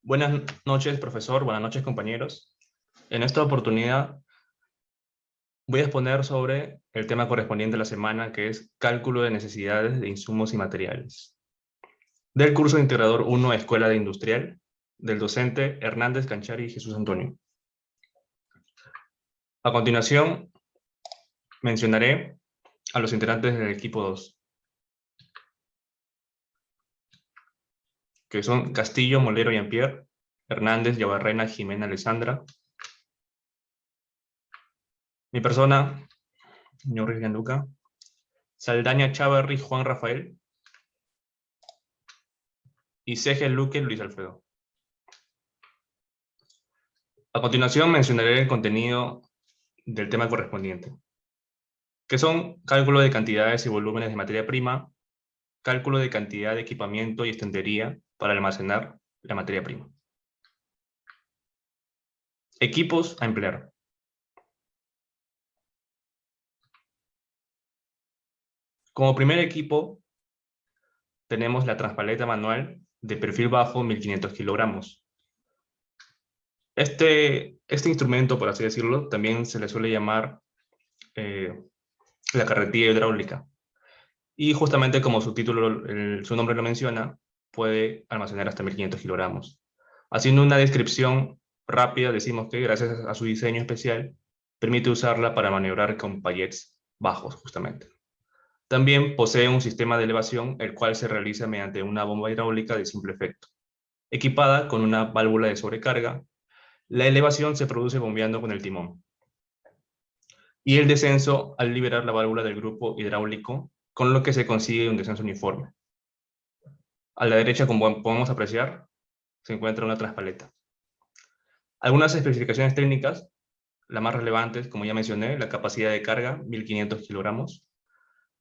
Buenas noches, profesor. Buenas noches, compañeros. En esta oportunidad voy a exponer sobre el tema correspondiente a la semana, que es cálculo de necesidades de insumos y materiales. Del curso de Integrador 1, Escuela de Industrial, del docente Hernández Canchari y Jesús Antonio. A continuación, mencionaré a los integrantes del equipo 2, que son Castillo, Molero, Jean-Pierre, Hernández, Yabarrena, Jimena, Alessandra. Mi persona, señor Gianluca. Saldaña, Chavarri, Juan Rafael. Y Ceje, Luque, Luis Alfredo. A continuación mencionaré el contenido del tema correspondiente, que son cálculo de cantidades y volúmenes de materia prima, cálculo de cantidad de equipamiento y estantería para almacenar la materia prima. Equipos a emplear. Como primer equipo, tenemos la transpaleta manual de perfil bajo, 1500 kilogramos. Este instrumento, por así decirlo, también se le suele llamar la carretilla hidráulica. Y justamente como su título, su nombre lo menciona, puede almacenar hasta 1500 kilogramos. Haciendo una descripción rápida, decimos que gracias a su diseño especial, permite usarla para maniobrar con pallets bajos, justamente. También posee un sistema de elevación, el cual se realiza mediante una bomba hidráulica de simple efecto. Equipada con una válvula de sobrecarga, la elevación se produce bombeando con el timón. Y el descenso al liberar la válvula del grupo hidráulico, con lo que se consigue un descenso uniforme. A la derecha, como podemos apreciar, se encuentra una transpaleta. Algunas especificaciones técnicas, las más relevantes, como ya mencioné, la capacidad de carga, 1500 kilogramos,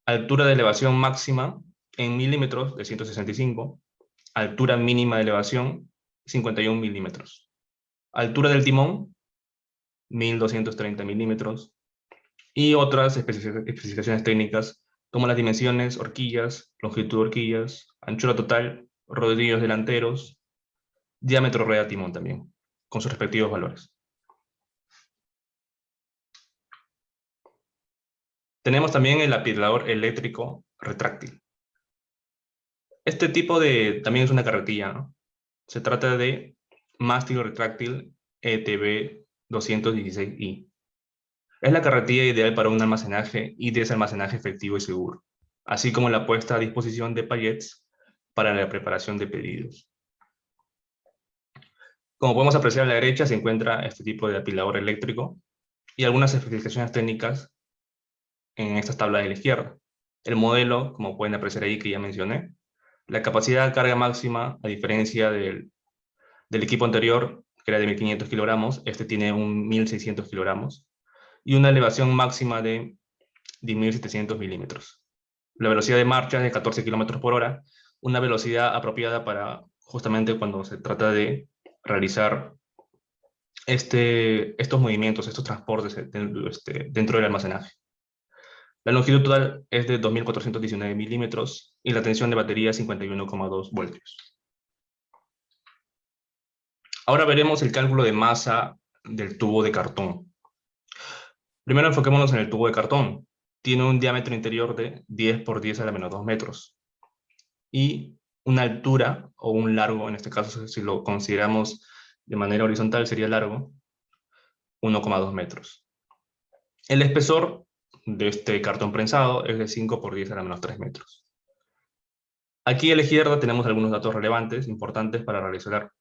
altura de elevación máxima en milímetros de 165, altura mínima de elevación, 51 milímetros, altura del timón, 1230 milímetros, y otras especificaciones técnicas, como las dimensiones, horquillas, longitud de horquillas, anchura total, rodillos delanteros, diámetro rueda timón también, con sus respectivos valores. Tenemos también el apilador eléctrico retráctil. Este tipo también es una carretilla, ¿no? Se trata de mástil retráctil ETB 216i. Es la carretilla ideal para un almacenaje y desalmacenaje efectivo y seguro, así como la puesta a disposición de pallets para la preparación de pedidos. Como podemos apreciar a la derecha se encuentra este tipo de apilador eléctrico y algunas especificaciones técnicas en estas tablas de la izquierda. El modelo, como pueden apreciar ahí que ya mencioné, la capacidad de carga máxima, a diferencia del equipo anterior, que era de 1500 kilogramos, este tiene un 1600 kilogramos, y una elevación máxima de 10.700 milímetros. La velocidad de marcha es de 14 kilómetros por hora, una velocidad apropiada para justamente cuando se trata de realizar estos movimientos, estos transportes dentro del almacenaje. La longitud total es de 2.419 milímetros y la tensión de batería 51,2 voltios. Ahora veremos el cálculo de masa del tubo de cartón. Primero enfoquémonos en el tubo de cartón. Tiene un diámetro interior de 10 por 10 a la menos 2 metros y una altura o un largo, en este caso si lo consideramos de manera horizontal sería largo, 1,2 metros. El espesor de este cartón prensado es de 5 por 10 a la menos 3 metros. Aquí a la izquierda tenemos algunos datos relevantes, importantes para realizar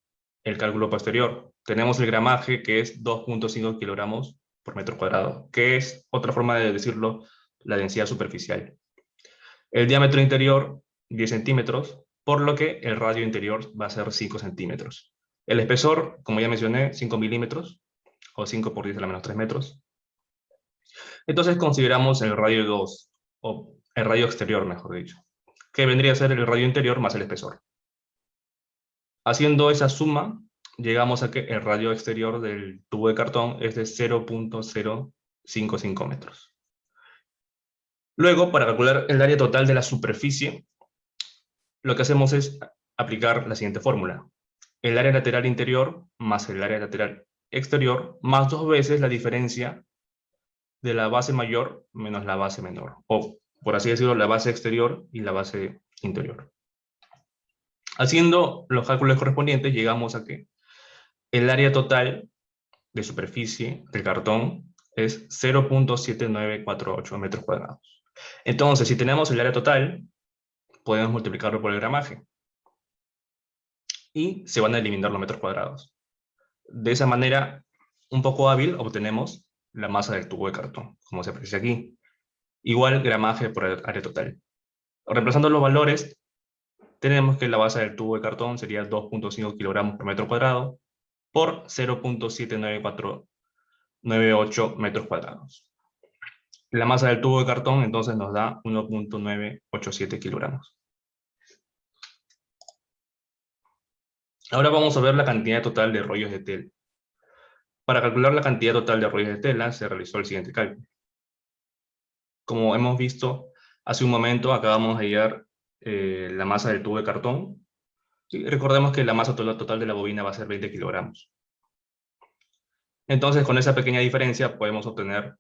el cálculo posterior. Tenemos el gramaje, que es 2.5 kilogramos por metro cuadrado, que es, otra forma de decirlo, la densidad superficial. El diámetro interior, 10 centímetros, por lo que el radio interior va a ser 5 centímetros. El espesor, como ya mencioné, 5 milímetros, o 5 por 10 a la menos 3 metros. Entonces consideramos el radio 2, o el radio exterior, mejor dicho, que vendría a ser el radio interior más el espesor. Haciendo esa suma, llegamos a que el radio exterior del tubo de cartón es de 0.055 metros. Luego, para calcular el área total de la superficie, lo que hacemos es aplicar la siguiente fórmula. el área lateral interior más el área lateral exterior, más 2 veces la diferencia de la base mayor menos la base menor, o por así decirlo, la base exterior y la base interior. Haciendo los cálculos correspondientes, llegamos a que el área total de superficie del cartón es 0.7948 metros cuadrados. Entonces, si tenemos el área total, podemos multiplicarlo por el gramaje y se van a eliminar los metros cuadrados. De esa manera, un poco hábil, obtenemos la masa del tubo de cartón, como se aprecia aquí, igual gramaje por el área total. Reemplazando los valores, tenemos que la masa del tubo de cartón sería 2.5 kilogramos por metro cuadrado por 0.79498 metros cuadrados. La masa del tubo de cartón entonces nos da 1.987 kilogramos. Ahora vamos a ver la cantidad total de rollos de tela. Para calcular la cantidad total de rollos de tela se realizó el siguiente cálculo. Como hemos visto hace un momento, acabamos de hallar la masa del tubo de cartón. Sí, recordemos que la masa total de la bobina va a ser 20 kilogramos. Entonces, con esa pequeña diferencia podemos obtener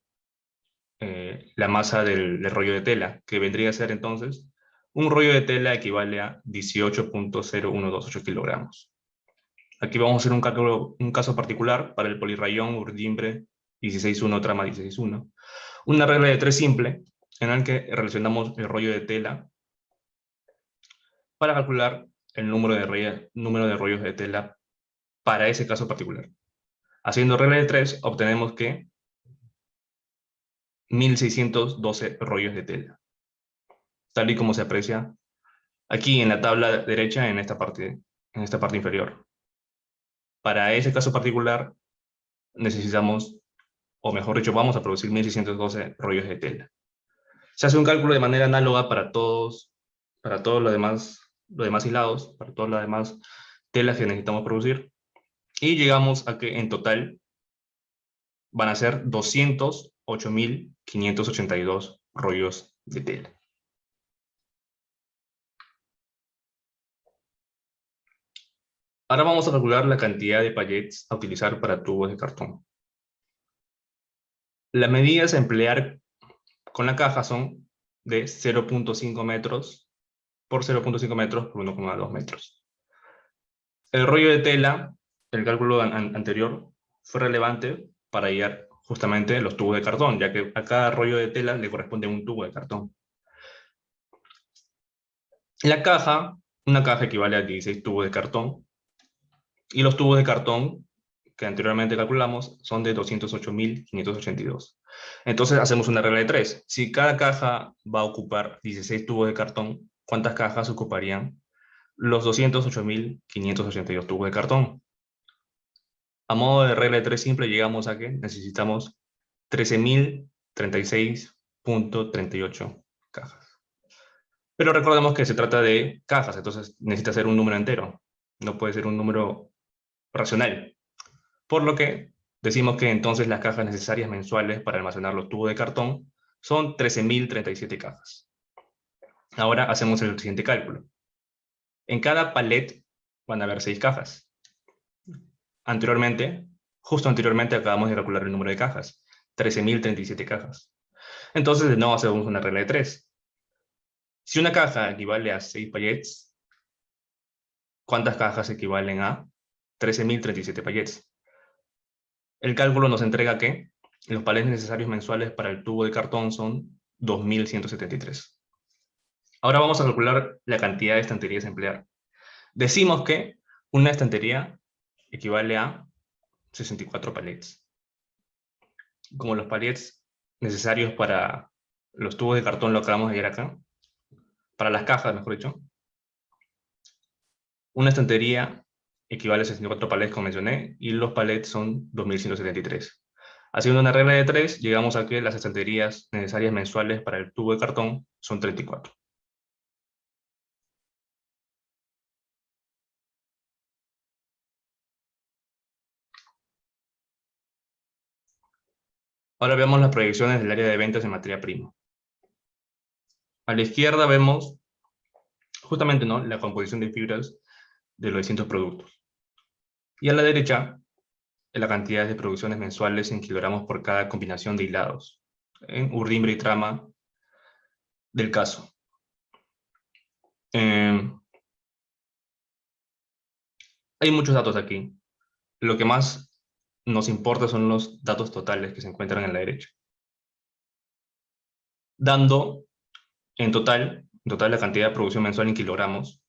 la masa del rollo de tela, que vendría a ser entonces, un rollo de tela equivale a 18.0128 kilogramos. Aquí vamos a hacer un cálculo, un caso particular para el polirrayón urdimbre 16.1 trama 16.1. Una regla de 3 simple, en la que relacionamos el rollo de tela para calcular el número de rollos de tela para ese caso particular. Haciendo regla de 3, obtenemos que 1612 rollos de tela, tal y como se aprecia aquí en la tabla derecha en esta parte inferior. Para ese caso particular necesitamos, o mejor dicho, vamos a producir 1612 rollos de tela. Se hace un cálculo de manera análoga para todos los demás hilados, para todas las demás telas que necesitamos producir, y llegamos a que en total van a ser 208.582 rollos de tela. Ahora vamos a calcular la cantidad de pallets a utilizar para tubos de cartón. Las medidas a emplear con la caja son de 0.5 metros por 0.5 metros por 1,2 metros. El rollo de tela, el cálculo anterior, fue relevante para hallar justamente los tubos de cartón, ya que a cada rollo de tela le corresponde un tubo de cartón. Una caja equivale a 16 tubos de cartón, y los tubos de cartón que anteriormente calculamos son de 208.582. Entonces hacemos una regla de 3. Si cada caja va a ocupar 16 tubos de cartón, ¿cuántas cajas ocuparían los 208.582 tubos de cartón? A modo de regla de 3 simple, llegamos a que necesitamos 13.036.38 cajas. Pero recordemos que se trata de cajas, entonces necesita ser un número entero. No puede ser un número racional. Por lo que decimos que entonces las cajas necesarias mensuales para almacenar los tubos de cartón son 13.037 cajas. Ahora hacemos el siguiente cálculo. En cada palet van a haber 6 cajas. Justo anteriormente acabamos de calcular el número de cajas, 13.037 cajas. Entonces de nuevo hacemos una regla de 3. Si una caja equivale a 6 pallets, ¿cuántas cajas equivalen a 13.037 pallets? El cálculo nos entrega que los palets necesarios mensuales para el tubo de cartón son 2.173. Ahora vamos a calcular la cantidad de estanterías a emplear. Decimos que una estantería equivale a 64 palets. Como los palets necesarios para los tubos de cartón lo acabamos de ver acá, para las cajas, mejor dicho, una estantería equivale a 64 palets, como mencioné, y los palets son 2.173. Haciendo una regla de 3, llegamos a que las estanterías necesarias mensuales para el tubo de cartón son 34. Ahora vemos las proyecciones del área de ventas en materia prima. A la izquierda vemos justamente, ¿no?, la composición de fibras de los distintos productos. Y a la derecha, la cantidad de producciones mensuales en kilogramos por cada combinación de hilados, en urdimbre y trama del caso. Hay muchos datos aquí. Lo que más nos importa son los datos totales que se encuentran en la derecha. Dando en total la cantidad de producción mensual en kilogramos,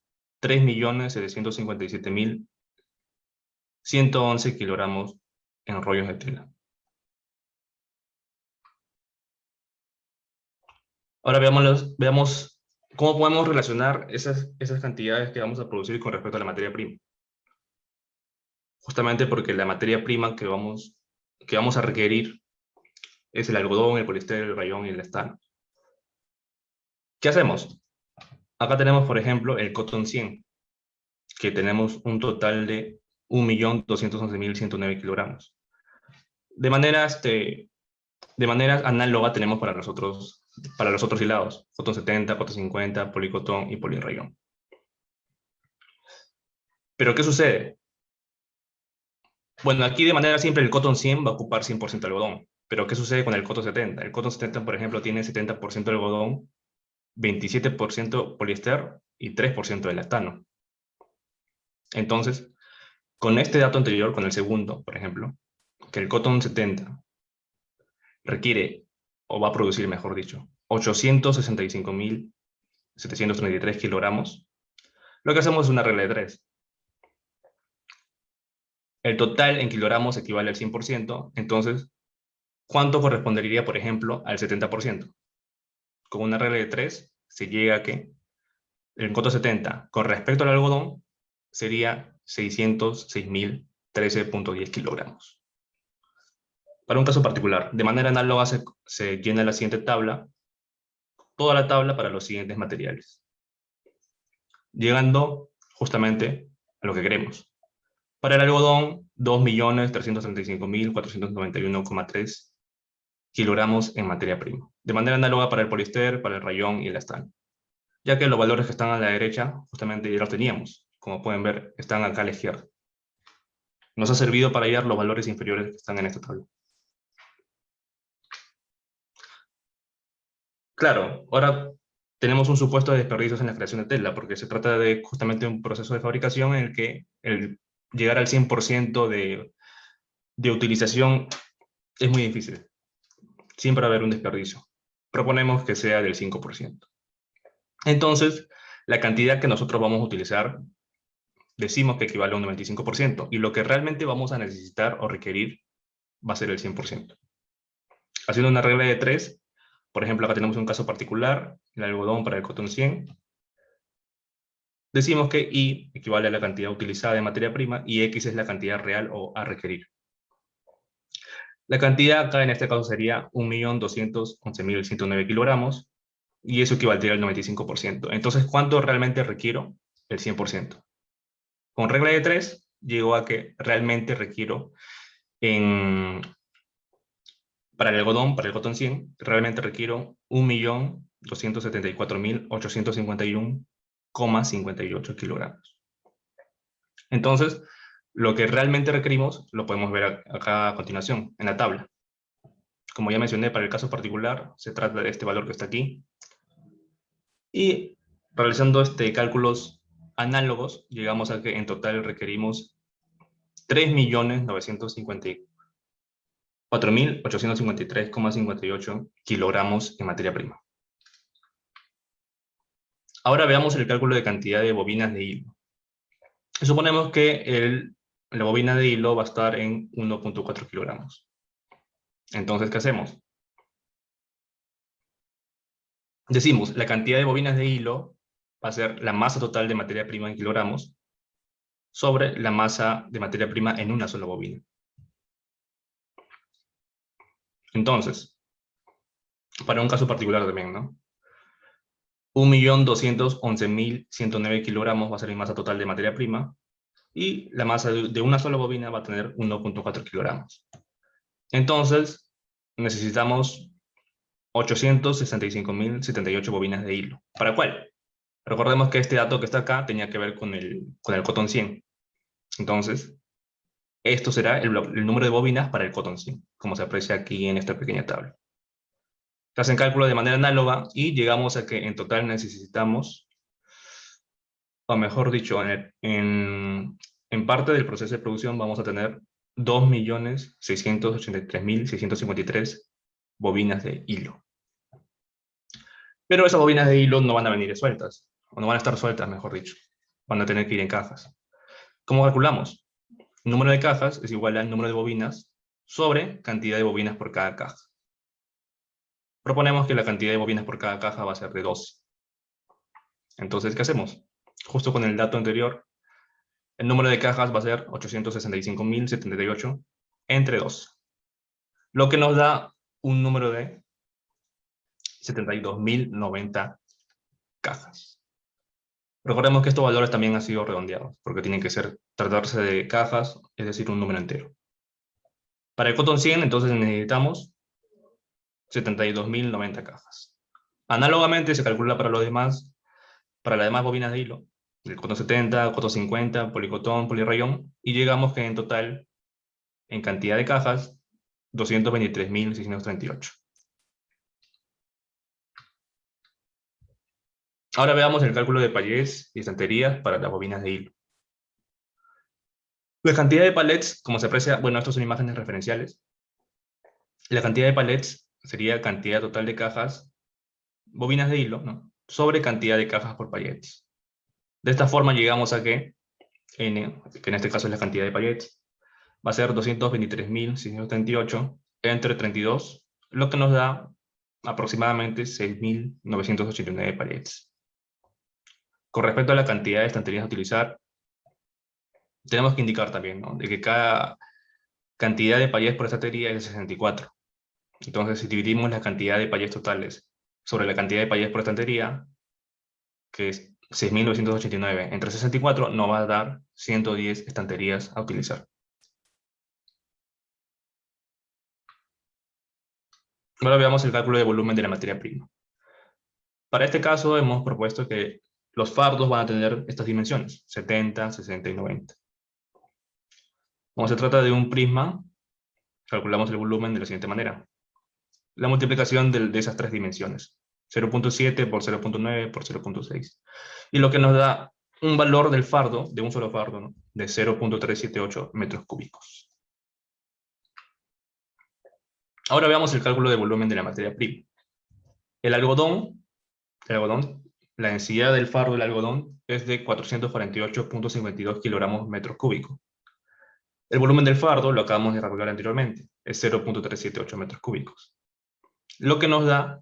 3.757.111 kilogramos en rollos de tela. Ahora veamos cómo podemos relacionar esas cantidades que vamos a producir con respecto a la materia prima. Justamente porque la materia prima que vamos a requerir es el algodón, el poliéster, el rayón y el elastano. ¿Qué hacemos? Acá tenemos, por ejemplo, el cotton 100, que tenemos un total de 1.211.109 kilogramos. De manera análoga tenemos para los otros hilados, cotton 70, cotton 50, policotón y polirrayón. ¿Pero qué sucede? Bueno, aquí de manera simple el cotton 100 va a ocupar 100% algodón. Pero ¿qué sucede con el cotton 70? El cotton 70, por ejemplo, tiene 70% algodón, 27% poliéster y 3% de elastano. Entonces, con este dato anterior, con el segundo, por ejemplo, que el cotton 70 requiere, o va a producir, mejor dicho, 865.733 kilogramos, lo que hacemos es una regla de 3. El total en kilogramos equivale al 100%, entonces, ¿cuánto correspondería, por ejemplo, al 70%? Con una regla de 3 se llega a que el cotton 70 con respecto al algodón sería 606.013.10 kilogramos. Para un caso particular, de manera análoga se llena la siguiente tabla, toda la tabla para los siguientes materiales, llegando justamente a lo que queremos. Para el algodón, 2.335.491,3 kilogramos en materia prima. De manera análoga para el poliéster, para el rayón y el elastano. Ya que los valores que están a la derecha, justamente ya los teníamos. Como pueden ver, están acá a la izquierda. Nos ha servido para hallar los valores inferiores que están en esta tabla. Claro, ahora tenemos un supuesto de desperdicios en la creación de tela, porque se trata de justamente un proceso de fabricación en el que llegar al 100% de utilización es muy difícil. Siempre va a haber un desperdicio. Proponemos que sea del 5%. Entonces, la cantidad que nosotros vamos a utilizar, decimos que equivale a un 95%, y lo que realmente vamos a necesitar o requerir va a ser el 100%. Haciendo una regla de 3, por ejemplo, acá tenemos un caso particular, el algodón para el cotton 100. Decimos que Y equivale a la cantidad utilizada de materia prima y X es la cantidad real o a requerir. La cantidad acá en este caso sería 1.211.109 kilogramos y eso equivaldría al 95%. Entonces, ¿cuánto realmente requiero? El 100%. Con regla de 3, llego a que realmente requiero para el algodón, para el cotton 100, realmente requiero 1.274.851,58 kilogramos. Entonces, lo que realmente requerimos lo podemos ver acá a continuación, en la tabla. Como ya mencioné, para el caso particular, se trata de este valor que está aquí. Y realizando cálculos análogos, llegamos a que en total requerimos 3.954.853,58 kilogramos en materia prima. Ahora veamos el cálculo de cantidad de bobinas de hilo. Suponemos que la bobina de hilo va a estar en 1.4 kilogramos. Entonces, ¿qué hacemos? Decimos, la cantidad de bobinas de hilo va a ser la masa total de materia prima en kilogramos sobre la masa de materia prima en una sola bobina. Entonces, para un caso particular también, ¿no? 1.211.109 kilogramos va a ser mi masa total de materia prima y la masa de una sola bobina va a tener 1.4 kilogramos. Entonces, necesitamos 865.078 bobinas de hilo. ¿Para cuál? Recordemos que este dato que está acá tenía que ver con el cotton 100. Entonces, Esto será el número de bobinas para el cotton seam, como se aprecia aquí en esta pequeña tabla. Se hacen cálculos de manera análoga y llegamos a que en total necesitamos, o mejor dicho, en parte del proceso de producción vamos a tener 2.683.653 bobinas de hilo. Pero esas bobinas de hilo no van a venir sueltas, o no van a estar sueltas, mejor dicho. Van a tener que ir en cajas. ¿Cómo calculamos? El número de cajas es igual al número de bobinas sobre cantidad de bobinas por cada caja. Proponemos que la cantidad de bobinas por cada caja va a ser de 12. Entonces, ¿qué hacemos? Justo con el dato anterior, el número de cajas va a ser 865.078 entre 12, lo que nos da un número de 72.090 cajas. Recordemos que estos valores también han sido redondeados, porque tienen que tratarse de cajas, es decir, un número entero. Para el cotton 100, entonces necesitamos 72.090 cajas. Análogamente se calcula para las demás bobinas de hilo, el cotton 70, cotton 50, policotón, polirrayón, y llegamos que en total, en cantidad de cajas, 223.638. Ahora veamos el cálculo de palets y estanterías para las bobinas de hilo. La cantidad de palets, como se aprecia, bueno, estas son imágenes referenciales. La cantidad de palets sería cantidad total de cajas, bobinas de hilo, ¿no?, sobre cantidad de cajas por palets. De esta forma llegamos a que N, que en este caso es la cantidad de palets, va a ser 223.638 entre 32, lo que nos da aproximadamente 6.989 palets. Con respecto a la cantidad de estanterías a utilizar, tenemos que indicar también, ¿no?, de que cada cantidad de palets por estantería es de 64. Entonces, si dividimos la cantidad de palets totales sobre la cantidad de palets por estantería, que es 6.989 entre 64, nos va a dar 110 estanterías a utilizar. Ahora veamos el cálculo de volumen de la materia prima. Para este caso hemos propuesto que los fardos van a tener estas dimensiones, 70, 60 y 90. Como se trata de un prisma, calculamos el volumen de la siguiente manera. La multiplicación de esas tres dimensiones, 0.7 por 0.9 por 0.6. Y lo que nos da un valor del fardo, de un solo fardo, ¿no?, de 0.378 metros cúbicos. Ahora veamos el cálculo de volumen de la materia prima. El algodón, la densidad del fardo del algodón es de 448.52 kilogramos metros cúbicos. El volumen del fardo, lo acabamos de calcular anteriormente, es 0.378 metros cúbicos. Lo que nos da,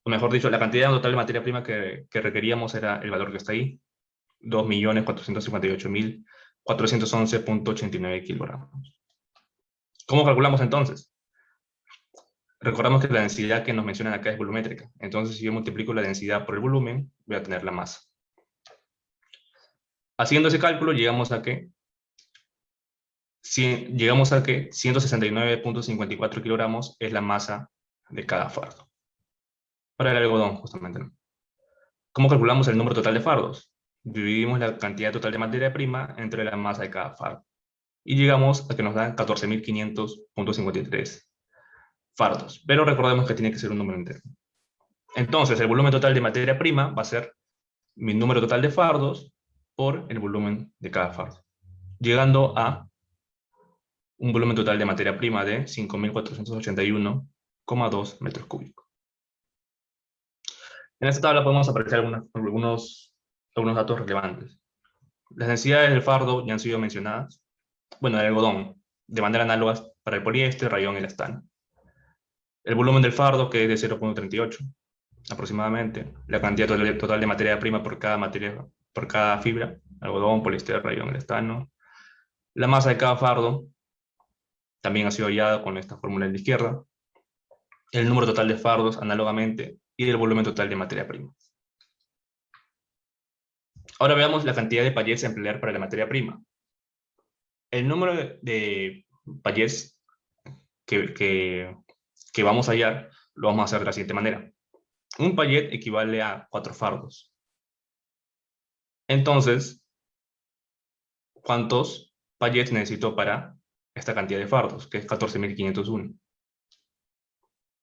o mejor dicho, la cantidad total de materia prima que requeríamos era el valor que está ahí, 2.458.411.89 kilogramos. ¿Cómo calculamos entonces? Recordamos que la densidad que nos mencionan acá es volumétrica. Entonces, si yo multiplico la densidad por el volumen, voy a tener la masa. Haciendo ese cálculo, llegamos a que 169.54 kilogramos es la masa de cada fardo. Para el algodón, justamente, ¿no? ¿Cómo calculamos el número total de fardos? Dividimos la cantidad total de materia prima entre la masa de cada fardo. Y llegamos a que nos dan 14.500.53 fardos. Pero recordemos que tiene que ser un número entero. Entonces, el volumen total de materia prima va a ser mi número total de fardos por el volumen de cada fardo, llegando a un volumen total de materia prima de 5.481,2 metros cúbicos. En esta tabla podemos apreciar algunos datos relevantes. Las densidades del fardo ya han sido mencionadas. Bueno, el algodón, de manera análoga para el poliéster, rayón y elastano. El volumen del fardo, que es de 0.38, aproximadamente. La cantidad total de materia prima por cada fibra, algodón, poliéster, rayón, elastano. La masa de cada fardo también ha sido hallada con esta fórmula en la izquierda. El número total de fardos, análogamente, y el volumen total de materia prima. Ahora veamos la cantidad de pallets a emplear para la materia prima. El número de pallets que vamos a hallar lo vamos a hacer de la siguiente manera. Un pallet equivale a 4 fardos. Entonces, ¿cuántos pallets necesito para esta cantidad de fardos, que es 14.501.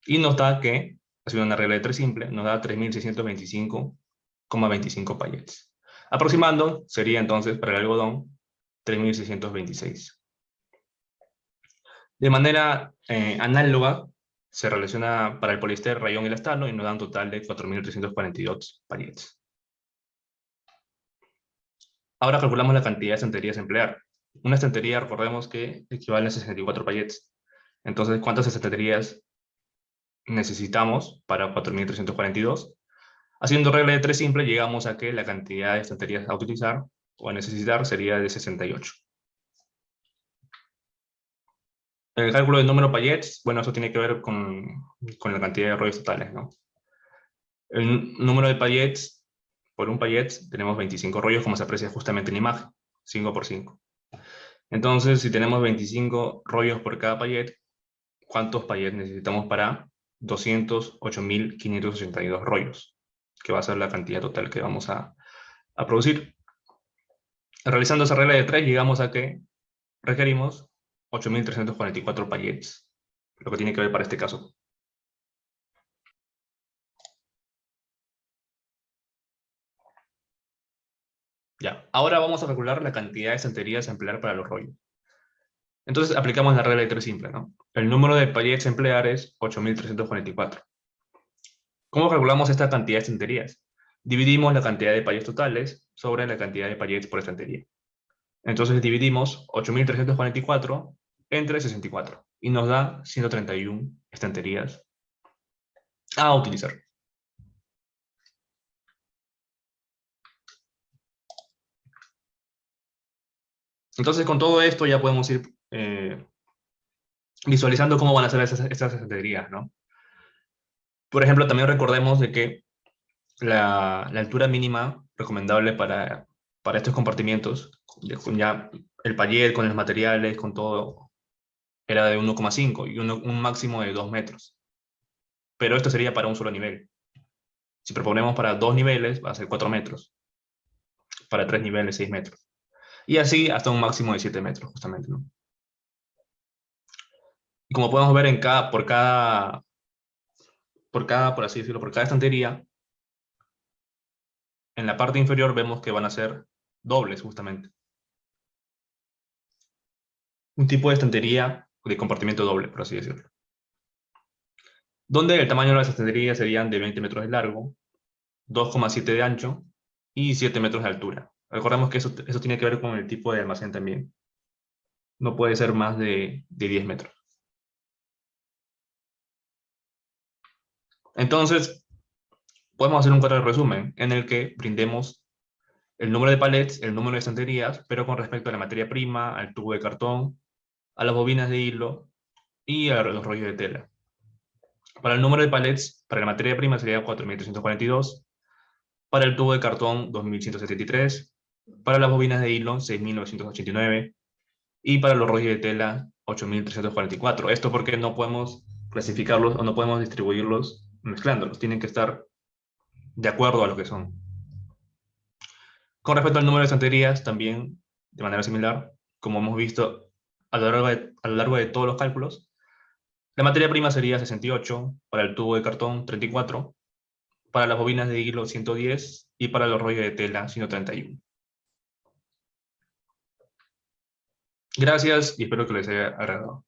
Y nos da que, haciendo una regla de 3 simple, nos da 3.625,25 pallets. Aproximando, sería entonces para el algodón 3.626. De manera análoga, se relaciona para el poliéster, rayón y elastano y nos da un total de 4.342 pallets. Ahora calculamos la cantidad de estanterías a emplear. Una estantería, recordemos que equivale a 64 pallets. Entonces, ¿cuántas estanterías necesitamos para 4.342? Haciendo regla de 3 simple, llegamos a que la cantidad de estanterías a utilizar o a necesitar sería de 68. El cálculo del número de pallets, bueno, eso tiene que ver con la cantidad de rollos totales, ¿no? El número de pallets, por un pallet tenemos 25 rollos, como se aprecia justamente en la imagen, 5 por 5. Entonces, si tenemos 25 rollos por cada pallet, ¿cuántos pallets necesitamos para 208.582 rollos? Que va a ser la cantidad total que vamos a producir. Realizando esa regla de 3, llegamos a que requerimos 8.344 pallets, lo que tiene que ver para este caso. Ya, ahora vamos a calcular la cantidad de estanterías a emplear para los rollos. Entonces aplicamos la regla de 3 simple, ¿no? El número de pallets a emplear es 8.344. ¿Cómo calculamos esta cantidad de estanterías? Dividimos la cantidad de pallets totales sobre la cantidad de pallets por estantería. Entonces dividimos 8.344 entre 64 y nos da 131 estanterías a utilizar. Entonces con todo esto ya podemos ir visualizando cómo van a ser estas estanterías, ¿no? Por ejemplo, también recordemos de que la altura mínima recomendable para estos compartimientos, con ya el pallet, con los materiales, con todo, era de 1,5 y un máximo de 2 metros. Pero esto sería para un solo nivel. Si proponemos para 2 niveles, va a ser 4 metros. Para 3 niveles, 6 metros. Y así hasta un máximo de 7 metros, justamente, ¿no? Y como podemos ver, por así decirlo, por cada estantería, en la parte inferior vemos que van a ser dobles, justamente. Un tipo de estantería de compartimiento doble, por así decirlo. Donde el tamaño de las estanterías serían de 20 metros de largo, 2,7 de ancho y 7 metros de altura. Recordemos que eso tiene que ver con el tipo de almacén también. No puede ser más de 10 metros. Entonces, podemos hacer un cuadro de resumen en el que brindemos el número de palets, el número de estanterías, pero con respecto a la materia prima, al tubo de cartón, a las bobinas de hilo y a los rollos de tela. Para el número de palets, para la materia prima sería 4.342, para el tubo de cartón 2.173, para las bobinas de hilo 6.989 y para los rollos de tela 8.344. Esto porque no podemos clasificarlos o no podemos distribuirlos mezclándolos, tienen que estar de acuerdo a lo que son. Con respecto al número de estanterías, también de manera similar, como hemos visto a lo largo de todos los cálculos, la materia prima sería 68, para el tubo de cartón 34, para las bobinas de hilo 110 y para los rollos de tela 131. Gracias y espero que les haya agradado.